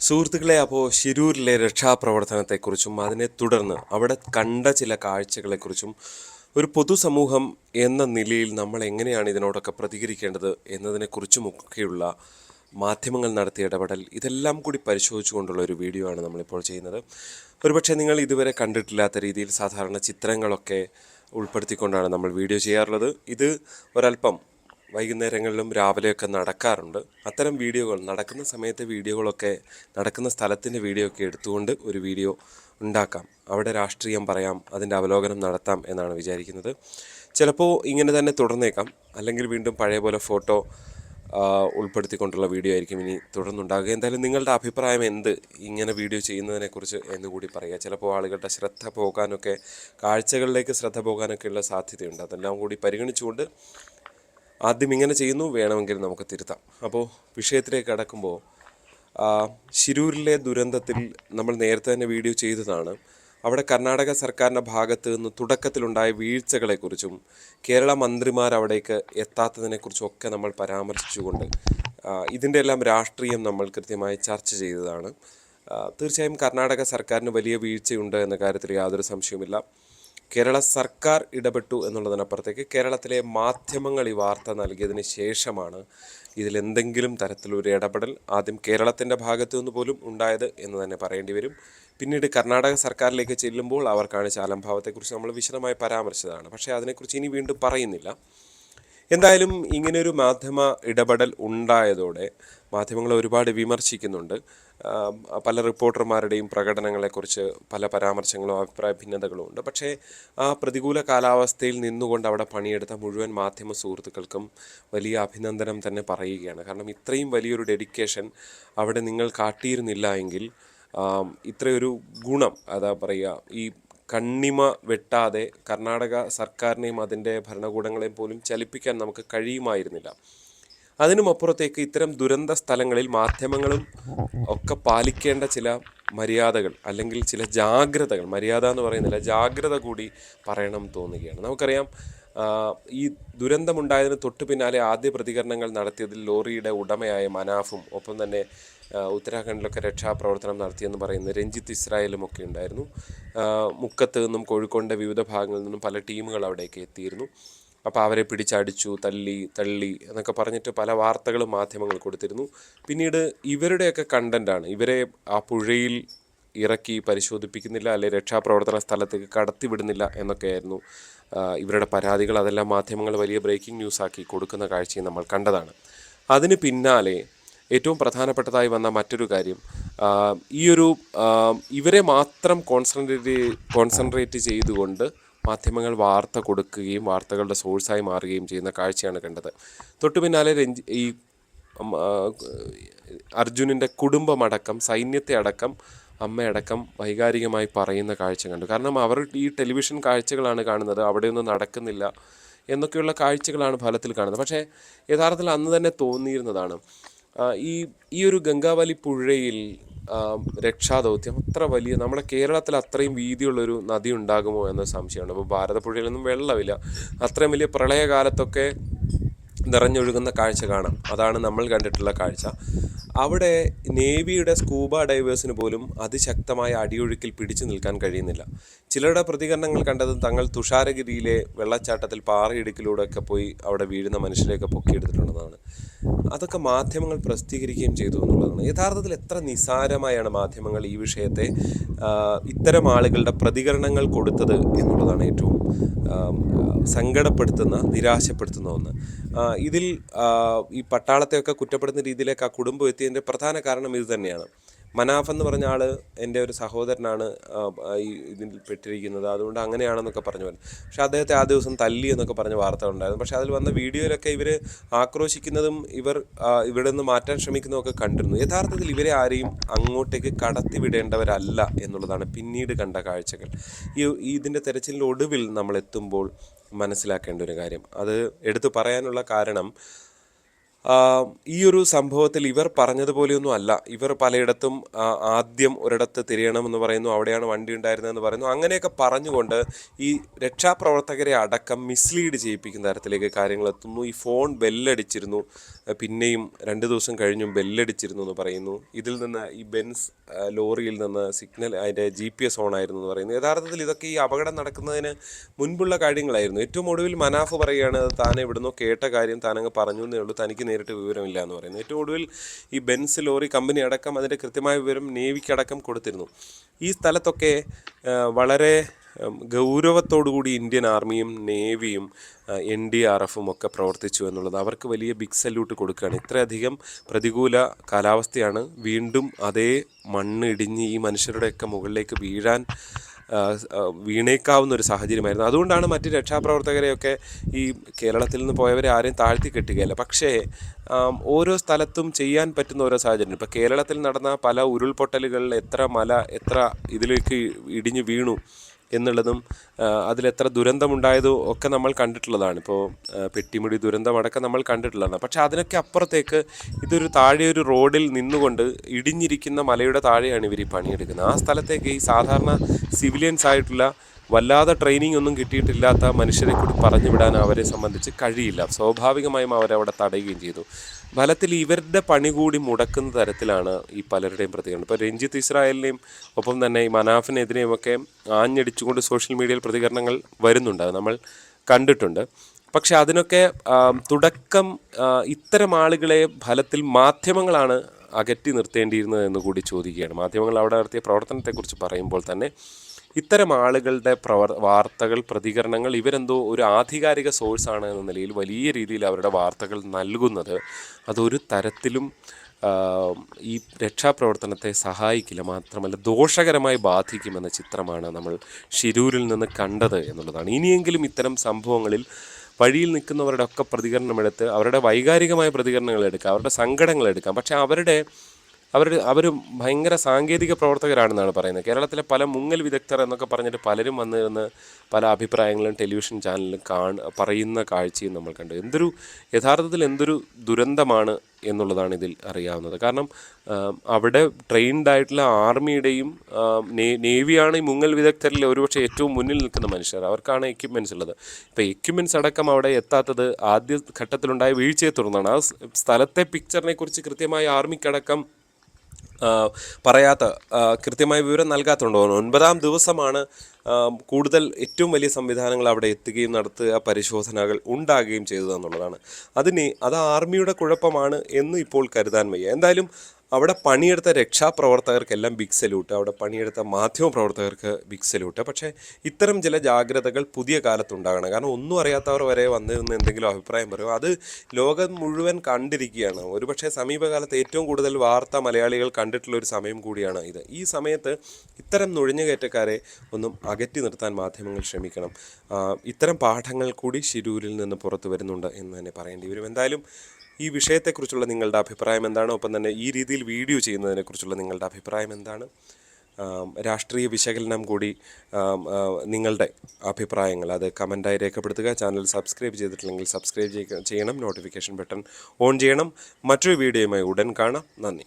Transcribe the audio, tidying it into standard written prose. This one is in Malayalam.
സുഹൃത്തുക്കളെ, അപ്പോൾ ശിരൂരിലെ രക്ഷാപ്രവർത്തനത്തെക്കുറിച്ചും അതിനെ തുടർന്ന് അവിടെ കണ്ട ചില കാഴ്ചകളെക്കുറിച്ചും ഒരു പൊതുസമൂഹം എന്ന നിലയിൽ നമ്മൾ എങ്ങനെയാണ് ഇതിനോടൊക്കെ പ്രതികരിക്കേണ്ടത് എന്നതിനെക്കുറിച്ചുമൊക്കെയുള്ള മാധ്യമങ്ങൾ നടത്തിയ ഇടപെടൽ ഇതെല്ലാം കൂടി പരിശോധിച്ചുകൊണ്ടുള്ള ഒരു വീഡിയോ ആണ് നമ്മളിപ്പോൾ ചെയ്യുന്നത്. ഒരുപക്ഷെ നിങ്ങൾ ഇതുവരെ കണ്ടിട്ടില്ലാത്ത രീതിയിൽ സാധാരണ ചിത്രങ്ങളൊക്കെ ഉൾപ്പെടുത്തിക്കൊണ്ടാണ് നമ്മൾ വീഡിയോ ചെയ്യാറുള്ളത്. ഇത് ഒരല്പം വൈകുന്നേരങ്ങളിലും രാവിലെയൊക്കെ നടക്കാറുണ്ട്. അത്തരം വീഡിയോകൾ നടക്കുന്ന സമയത്തെ വീഡിയോകളൊക്കെ നടക്കുന്ന സ്ഥലത്തിൻ്റെ വീഡിയോ ഒക്കെ എടുത്തുകൊണ്ട് ഒരു വീഡിയോ ഉണ്ടാക്കാം. അവിടെ രാഷ്ട്രീയം പറയാം, അതിൻ്റെ അവലോകനം നടത്താം എന്നാണ് വിചാരിക്കുന്നത്. ചിലപ്പോൾ ഇങ്ങനെ തന്നെ തുടർന്നേക്കാം, അല്ലെങ്കിൽ വീണ്ടും പഴയ പോലെ ഫോട്ടോ ഉൾപ്പെടുത്തിക്കൊണ്ടുള്ള വീഡിയോ ആയിരിക്കും ഇനി തുടർന്നുണ്ടാകുക. എന്തായാലും നിങ്ങളുടെ അഭിപ്രായം എന്ത് ഇങ്ങനെ വീഡിയോ ചെയ്യുന്നതിനെക്കുറിച്ച് എന്നുകൂടി പറയുക. ചിലപ്പോൾ ആളുകളുടെ ശ്രദ്ധ പോകാനൊക്കെ, കാഴ്ചകളിലേക്ക് ശ്രദ്ധ പോകാനൊക്കെയുള്ള സാധ്യതയുണ്ട്. അതെല്ലാം കൂടി പരിഗണിച്ചുകൊണ്ട് ആദ്യം ഇങ്ങനെ ചെയ്യുന്നു, വേണമെങ്കിൽ നമുക്ക് തിരുത്താം. അപ്പോൾ വിഷയത്തിലേക്ക് കടക്കുമ്പോൾ ശിരൂരിലെ ദുരന്തത്തിൽ നമ്മൾ നേരത്തെ തന്നെ വീഡിയോ ചെയ്തതാണ്. അവിടെ കർണാടക സർക്കാരിൻ്റെ ഭാഗത്ത് നിന്ന് തുടക്കത്തിലുണ്ടായ വീഴ്ചകളെക്കുറിച്ചും കേരള മന്ത്രിമാർ അവിടേക്ക് എത്താത്തതിനെക്കുറിച്ചും ഒക്കെ നമ്മൾ പരാമർശിച്ചുകൊണ്ട് ഇതിൻ്റെ എല്ലാം രാഷ്ട്രീയം നമ്മൾ കൃത്യമായി ചർച്ച ചെയ്തതാണ്. തീർച്ചയായും കർണാടക സർക്കാരിന് വലിയ വീഴ്ചയുണ്ട് എന്ന കാര്യത്തിൽ യാതൊരു സംശയവുമില്ല. കേരള സർക്കാർ ഇടപെട്ടു എന്നുള്ളതിനപ്പുറത്തേക്ക് കേരളത്തിലെ മാധ്യമങ്ങൾ ഈ വാർത്ത നൽകിയതിന് ശേഷമാണ് ഇതിലെന്തെങ്കിലും തരത്തിലൊരു ഇടപെടൽ ആദ്യം കേരളത്തിൻ്റെ ഭാഗത്തു നിന്ന് പോലും ഉണ്ടായത് എന്ന് തന്നെ പറയേണ്ടി വരും. പിന്നീട് കർണാടക സർക്കാരിലേക്ക് ചെല്ലുമ്പോൾ അവർ കാണിച്ച അലംഭാവത്തെക്കുറിച്ച് നമ്മൾ വിശദമായി പരാമർശിച്ചതാണ്. പക്ഷേ അതിനെക്കുറിച്ച് ഇനി വീണ്ടും പറയുന്നില്ല. എന്തായാലും ഇങ്ങനെയൊരു മാധ്യമ ഇടപെടൽ ഉണ്ടായതോടെ മാധ്യമങ്ങൾ ഒരുപാട് വിമർശിക്കുന്നുണ്ട്. പല റിപ്പോർട്ടർമാരുടെയും പ്രകടനങ്ങളെക്കുറിച്ച് പല പരാമർശങ്ങളും അഭിപ്രായ ഭിന്നതകളും ഉണ്ട്. പക്ഷേ ആ പ്രതികൂല കാലാവസ്ഥയിൽ നിന്നുകൊണ്ട് അവിടെ പണിയെടുത്ത മുഴുവൻ മാധ്യമ സുഹൃത്തുക്കൾക്കും വലിയ അഭിനന്ദനം തന്നെ പറയുകയാണ്. കാരണം ഇത്രയും വലിയൊരു ഡെഡിക്കേഷൻ അവിടെ നിങ്ങൾ കാട്ടിയിരുന്നില്ല എങ്കിൽ ഇത്രയൊരു ഗുണം, അതാ പറയുക, ഈ കണ്ണിമ വെട്ടാതെ കർണാടക സർക്കാരിനെയും അതിൻ്റെ ഭരണകൂടങ്ങളെയും പോലും ചലിപ്പിക്കാൻ നമുക്ക് കഴിയുമായിരുന്നില്ല. അതിനുമപ്പുറത്തേക്ക് ഇത്തരം ദുരന്ത സ്ഥലങ്ങളിൽ മാധ്യമങ്ങളും ഒക്കെ പാലിക്കേണ്ട ചില മര്യാദകൾ, അല്ലെങ്കിൽ ചില ജാഗ്രതകൾ, മര്യാദ എന്ന് പറയുന്നില്ല, ജാഗ്രത കൂടി പറയണം തോന്നുകയാണ്. നമുക്കറിയാം, ഈ ദുരന്തമുണ്ടായതിന് തൊട്ടു പിന്നാലെ ആദ്യ പ്രതികരണങ്ങൾ നടത്തിയതിൽ ലോറിയുടെ ഉടമയായ മനാഫും ഒപ്പം തന്നെ ഉത്തരാഖണ്ഡിലൊക്കെ രക്ഷാപ്രവർത്തനം നടത്തിയെന്ന് പറയുന്നത് രഞ്ജിത്ത് ഇസ്രായേലും ഒക്കെ ഉണ്ടായിരുന്നു. മുക്കത്ത് നിന്നും കോഴിക്കോടിൻ്റെ വിവിധ ഭാഗങ്ങളിൽ നിന്നും പല ടീമുകൾ അവിടേക്ക് എത്തിയിരുന്നു. അപ്പോൾ അവരെ പിടിച്ചടിച്ചു, തള്ളി എന്നൊക്കെ പറഞ്ഞിട്ട് പല വാർത്തകളും മാധ്യമങ്ങൾ കൊടുത്തിരുന്നു. പിന്നീട് ഇവരുടെയൊക്കെ കണ്ടൻ്റാണ്, ഇവരെ ആ പുഴയിൽ ഇറക്കി പരിശോധിപ്പിക്കുന്നില്ല, അല്ലെങ്കിൽ രക്ഷാപ്രവർത്തന സ്ഥലത്തേക്ക് കടത്തിവിടുന്നില്ല എന്നൊക്കെയായിരുന്നു ഇവരുടെ പരാതികൾ. അതെല്ലാം മാധ്യമങ്ങൾ വലിയ ബ്രേക്കിംഗ് ന്യൂസാക്കി കൊടുക്കുന്ന കാഴ്ചയും നമ്മൾ കണ്ടതാണ്. അതിന് പിന്നാലെ ഏറ്റവും പ്രധാനപ്പെട്ടതായി വന്ന മറ്റൊരു കാര്യം, ഈയൊരു ഇവരെ മാത്രം കോൺസെൻട്രേറ്റ് ചെയ്തുകൊണ്ട് മാധ്യമങ്ങൾ വാർത്ത കൊടുക്കുകയും വാർത്തകളുടെ സോഴ്സായി മാറുകയും ചെയ്യുന്ന കാഴ്ചയാണ് കണ്ടത്. തൊട്ടു പിന്നാലെ ഈ അർജുനൻ്റെ കുടുംബമടക്കം, സൈന്യത്തെ അടക്കം, അമ്മയടക്കം വൈകാരികമായി പറയുന്ന കാഴ്ച കണ്ടു. കാരണം അവർ ഈ ടെലിവിഷൻ കാഴ്ചകളാണ് കാണുന്നത്, അവിടെയൊന്നും നടക്കുന്നില്ല എന്നൊക്കെയുള്ള കാഴ്ചകളാണ് ഫലത്തിൽ കാണുന്നത്. പക്ഷേ യഥാർത്ഥത്തിൽ അന്ന് തന്നെ തോന്നിയിരുന്നതാണ്, ഈ ഒരു ഗംഗാവലി പുഴയിൽ രക്ഷാദൗത്യം അത്ര വലിയ, നമ്മുടെ കേരളത്തിൽ അത്രയും വീതിയുള്ളൊരു നദി ഉണ്ടാകുമോ എന്ന സംശയമാണ്. അപ്പോൾ ഭാരതപ്പുഴയിലൊന്നും വെള്ളമില്ല, അത്രയും വലിയ പ്രളയകാലത്തൊക്കെ നിറഞ്ഞൊഴുകുന്ന കാഴ്ച കാണാം. അതാണ് നമ്മൾ കണ്ടിട്ടുള്ള കാഴ്ച. അവിടെ നേവിയുടെ സ്കൂബ ഡൈവേഴ്സിന് പോലും അതിശക്തമായ അടിയൊഴുക്കിൽ പിടിച്ചു നിൽക്കാൻ കഴിയുന്നില്ല. ചിലരുടെ പ്രതികരണങ്ങൾ കണ്ടത് തങ്ങൾ തുഷാരഗിരിയിലെ വെള്ളച്ചാട്ടത്തിൽ പാറയിടുക്കിലൂടെയൊക്കെ പോയി അവിടെ വീഴുന്ന മനുഷ്യരെയൊക്കെ പൊക്കിയെടുത്തിട്ടുണ്ടെന്നാണ്. അതൊക്കെ മാധ്യമങ്ങൾ പ്രസിദ്ധീകരിക്കുകയും ചെയ്തു എന്നുള്ളതാണ്. യഥാർത്ഥത്തിൽ എത്ര നിസ്സാരമായാണ് മാധ്യമങ്ങൾ ഈ വിഷയത്തെ ഇത്തരം ആളുകളുടെ പ്രതികരണങ്ങൾ കൊടുത്തത് എന്നുള്ളതാണ് ഏറ്റവും സങ്കടപ്പെടുത്തുന്ന, നിരാശപ്പെടുത്തുന്ന ഒന്ന്. ഇതിൽ ഈ പട്ടാളത്തെയൊക്കെ കുറ്റപ്പെടുന്ന രീതിയിലേക്ക് ആ കുടുംബം എത്തിയതിൻ്റെ പ്രധാന കാരണം ഇത് തന്നെയാണ്. മനാഫ് എന്ന് പറഞ്ഞ ആൾ എൻ്റെ ഒരു സഹോദരനാണ് ഈ ഇതിൽ പെട്ടിരിക്കുന്നത്, അതുകൊണ്ട് അങ്ങനെയാണെന്നൊക്കെ പറഞ്ഞു വരും. പക്ഷേ അദ്ദേഹത്തെ ആ ദിവസം തല്ലി എന്നൊക്കെ പറഞ്ഞ വാർത്ത ഉണ്ടായിരുന്നു. പക്ഷേ അതിൽ വന്ന വീഡിയോയിലൊക്കെ ഇവർ ആക്രോശിക്കുന്നതും ഇവിടെ നിന്ന് മാറ്റാൻ ശ്രമിക്കുന്നതൊക്കെ കണ്ടിരുന്നു. യഥാർത്ഥത്തിൽ ഇവരെ ആരെയും അങ്ങോട്ടേക്ക് കടത്തിവിടേണ്ടവരല്ല എന്നുള്ളതാണ് പിന്നീട് കണ്ട കാഴ്ചകൾ. ഇതിൻ്റെ തെരച്ചിലിൻ്റെ ഒടുവിൽ നമ്മൾ എത്തുമ്പോൾ മനസ്സിലാക്കേണ്ട ഒരു കാര്യം, അത് എടുത്തു പറയാനുള്ള കാരണം, ഈ ഒരു സംഭവത്തിൽ ഇവർ പറഞ്ഞതുപോലെയൊന്നും അല്ല. ഇവർ പലയിടത്തും ആദ്യം ഒരിടത്ത് തിരയണമെന്ന് പറയുന്നു, അവിടെയാണ് വണ്ടി ഉണ്ടായിരുന്നതെന്ന് പറയുന്നു. അങ്ങനെയൊക്കെ പറഞ്ഞുകൊണ്ട് ഈ രക്ഷാപ്രവർത്തകരെ അടക്കം മിസ്ലീഡ് ചെയ്യിപ്പിക്കുന്ന തരത്തിലേക്ക് കാര്യങ്ങൾ എത്തുന്നു. ഈ ഫോൺ ബെല്ലടിച്ചിരുന്നു, പിന്നെയും 2 ദിവസം കഴിഞ്ഞും ബെല്ലടിച്ചിരുന്നു എന്ന് പറയുന്നു. ഇതിൽ നിന്ന് ഈ ബെൻസ് ലോറിയിൽ നിന്ന് സിഗ്നൽ അതിൻ്റെ GPS ഓണായിരുന്നു എന്ന് പറയുന്നു. യഥാർത്ഥത്തിൽ ഇതൊക്കെ ഈ അപകടം നടക്കുന്നതിന് മുൻപുള്ള കാര്യങ്ങളായിരുന്നു. ഏറ്റവും ഒടുവിൽ മനാഫ് പറയുകയാണ് താൻ എവിടുന്നോ കേട്ട കാര്യം താനങ്ങ് പറഞ്ഞു എന്നേ ഉള്ളൂ, തനിക്ക് നേരിട്ട് വിവരമില്ല എന്ന് പറയുന്നു. ഏറ്റവും ഒടുവിൽ ഈ ബെൻസ് ലോറി കമ്പനി അടക്കം അതിൻ്റെ കൃത്യമായ വിവരം നേവിക്കടക്കം കൊടുത്തിരുന്നു. ഈ സ്ഥലത്തൊക്കെ വളരെ ഗൗരവത്തോടുകൂടി ഇന്ത്യൻ ആർമിയും നേവിയും NDRFും ഒക്കെ പ്രവർത്തിച്ചു എന്നുള്ളത് അവർക്ക് വലിയ ബിഗ് സല്യൂട്ട് കൊടുക്കുകയാണ്. ഇത്രയധികം പ്രതികൂല കാലാവസ്ഥയാണ്, വീണ്ടും അതേ മണ്ണ് ഇടിഞ്ഞ് ഈ മനുഷ്യരുടെയൊക്കെ മുകളിലേക്ക് വീണേക്കാവുന്ന ഒരു സാഹചര്യമായിരുന്നു. അതുകൊണ്ടാണ് മറ്റ് രക്ഷാപ്രവർത്തകരെയൊക്കെ ഈ കേരളത്തിൽ നിന്ന് പോയവരെ ആരെയും താഴ്ത്തി കെട്ടുകയല്ല. പക്ഷേ ഓരോ സ്ഥലത്തും ചെയ്യാൻ പറ്റുന്ന ഓരോ സാഹചര്യം. ഇപ്പോൾ കേരളത്തിൽ നടന്ന പല ഉരുൾപൊട്ടലുകളിൽ എത്ര ഇതിലേക്ക് ഇടിഞ്ഞു വീണു എന്നുള്ളതും അതിലെത്ര ദുരന്തമുണ്ടായതും ഒക്കെ നമ്മൾ കണ്ടിട്ടുള്ളതാണ്. ഇപ്പോൾ പെട്ടിമുടി ദുരന്തമടക്കം നമ്മൾ കണ്ടിട്ടുള്ളതാണ്. പക്ഷേ അതിനൊക്കെ അപ്പുറത്തേക്ക് ഇതൊരു താഴെയൊരു റോഡിൽ നിന്നുകൊണ്ട് ഇടിഞ്ഞിരിക്കുന്ന മലയുടെ താഴെയാണ് ഇവർ ഈ പണിയെടുക്കുന്നത്. ആ സ്ഥലത്തേക്ക് ഈ സാധാരണ സിവിലിയൻസ് ആയിട്ടുള്ള വല്ലാതെ ട്രെയിനിങ് ഒന്നും കിട്ടിയിട്ടില്ലാത്ത മനുഷ്യരെ കൂടി പറഞ്ഞു വിടാൻ അവരെ സംബന്ധിച്ച് കഴിയില്ല. സ്വാഭാവികമായും അവരവിടെ തടയുകയും ചെയ്തു. ഫലത്തിൽ ഇവരുടെ പണി കൂടി മുടക്കുന്ന തരത്തിലാണ് ഈ പലരുടെയും പ്രതികരണം. ഇപ്പോൾ രഞ്ജിത്ത് ഇസ്രായേലിനെയും ഒപ്പം തന്നെ ഈ മനാഫിനെതിരെയുമൊക്കെ ആഞ്ഞടിച്ചുകൊണ്ട് സോഷ്യൽ മീഡിയയിൽ പ്രതികരണങ്ങൾ വരുന്നുണ്ട്, നമ്മൾ കണ്ടിട്ടുണ്ട്. പക്ഷെ അതിനൊക്കെ തുടക്കം ഇത്തരം ആളുകളെ ഫലത്തിൽ മാധ്യമങ്ങളാണ് അകറ്റി നിർത്തേണ്ടിയിരുന്നത് എന്ന് കൂടി ചോദിക്കുകയാണ്. മാധ്യമങ്ങൾ അവിടെ നടത്തിയ പ്രവർത്തനത്തെക്കുറിച്ച് പറയുമ്പോൾ തന്നെ ഇത്തരം ആളുകളുടെ വാർത്തകൾ, പ്രതികരണങ്ങൾ, ഇവരെന്തോ ഒരു ആധികാരിക സോഴ്സാണ് എന്ന നിലയിൽ വലിയ രീതിയിൽ അവരുടെ വാർത്തകൾ നൽകുന്നത് അതൊരു തരത്തിലും ഈ രക്ഷാപ്രവർത്തനത്തെ സഹായിക്കില്ല, മാത്രമല്ല ദോഷകരമായി ബാധിക്കുമെന്ന ചിത്രമാണ് നമ്മൾ ഷിരൂരിൽ നിന്ന് കണ്ടത് എന്നുള്ളതാണ്. ഇനിയെങ്കിലും ഇത്തരം സംഭവങ്ങളിൽ വഴിയിൽ നിൽക്കുന്നവരുടെ ഒക്കെ പ്രതികരണമെടുത്ത് അവരുടെ വൈകാരികമായ പ്രതികരണങ്ങൾ എടുക്കാം, അവരുടെ സങ്കടങ്ങൾ എടുക്കാം. പക്ഷേ അവർ ഭയങ്കര സാങ്കേതിക പ്രവർത്തകരാണെന്നാണ് പറയുന്നത്. കേരളത്തിലെ പല മുങ്ങൽ വിദഗ്ധർ എന്നൊക്കെ പറഞ്ഞിട്ട് പലരും വന്നിരുന്ന് പല അഭിപ്രായങ്ങളും ടെലിവിഷൻ ചാനലിലും പറയുന്ന കാഴ്ചയും നമ്മൾ കണ്ടു. യഥാർത്ഥത്തിൽ എന്തൊരു ദുരന്തമാണ് എന്നുള്ളതാണ് ഇതിൽ അറിയാവുന്നത്. കാരണം അവിടെ ട്രെയിൻഡ് ആയിട്ടുള്ള ആർമിയുടെയും നേവിയാണ് ഈ മുങ്ങൽ വിദഗ്ധരിൽ ഒരുപക്ഷെ ഏറ്റവും മുന്നിൽ നിൽക്കുന്ന മനുഷ്യർ. അവർക്കാണ് എക്യുപ്മെൻറ്റ്സ് ഉള്ളത്. ഇപ്പോൾ എക്യുപ്മെൻറ്റ്സ് അടക്കം അവിടെ എത്താത്തത് ആദ്യ ഘട്ടത്തിലുണ്ടായ വീഴ്ചയെ തുടർന്നാണ്. ആ സ്ഥലത്തെ പിക്ചറിനെ കുറിച്ച് കൃത്യമായി ആർമിക്കടക്കം പറയാത്ത, കൃത്യമായ വിവരം നൽകാത്തതുണ്ടോ. 9-ാം ദിവസമാണ് ഏറ്റവും വലിയ സംവിധാനങ്ങൾ അവിടെ എത്തുകയും നടത്തുക, പരിശോധനകൾ ഉണ്ടാകുകയും ചെയ്തതെന്നുള്ളതാണ്. അത് ആർമിയുടെ കുഴപ്പമാണ് എന്ന് ഇപ്പോൾ കരുതാൻ വയ്യ. എന്തായാലും അവിടെ പണിയെടുത്ത രക്ഷാപ്രവർത്തകർക്കെല്ലാം ബിഗ് സല്യൂട്ട്, അവിടെ പണിയെടുത്ത മാധ്യമപ്രവർത്തകർക്ക് ബിഗ് സല്യൂട്ട്. പക്ഷേ ഇത്തരം ചില ജാഗ്രതകൾ പുതിയ കാലത്തുണ്ടാകണം. കാരണം ഒന്നും അറിയാത്തവർ വരെ വന്നിരുന്ന് എന്തെങ്കിലും അഭിപ്രായം പറയും, അത് ലോകം മുഴുവൻ കണ്ടിരിക്കുകയാണ്. ഒരുപക്ഷെ സമീപകാലത്ത് ഏറ്റവും കൂടുതൽ വാർത്ത മലയാളികൾ കണ്ടിട്ടുള്ള ഒരു സമയം കൂടിയാണ് ഇത്. ഈ സമയത്ത് ഇത്തരം നുഴഞ്ഞുകയറ്റക്കാരെ ഒന്നും അകറ്റി നിർത്താൻ മാധ്യമങ്ങൾ ശ്രമിക്കണം. ഇത്തരം പാഠങ്ങൾ കൂടി ഷിരൂരിൽ നിന്ന് പുറത്തു വരുന്നുണ്ട് എന്ന് തന്നെ പറയേണ്ടി വരും. എന്തായാലും ഈ വിഷയത്തെക്കുറിച്ചുള്ള നിങ്ങളുടെ അഭിപ്രായം എന്താണ്? ഒപ്പം തന്നെ ഈ രീതിയിൽ വീഡിയോ ചെയ്യുന്നതിനെക്കുറിച്ചുള്ള നിങ്ങളുടെ അഭിപ്രായം എന്താണ്? രാഷ്ട്രീയ വിശകലനം കൂടി, നിങ്ങളുടെ അഭിപ്രായങ്ങൾ അത് കമൻറ്റായി രേഖപ്പെടുത്തുക. ചാനൽ സബ്സ്ക്രൈബ് ചെയ്തിട്ടില്ലെങ്കിൽ സബ്സ്ക്രൈബ് ചെയ്യണം, നോട്ടിഫിക്കേഷൻ ബട്ടൺ ഓൺ ചെയ്യണം. മറ്റൊരു വീഡിയോയുമായി ഉടൻ കാണാം. നന്ദി.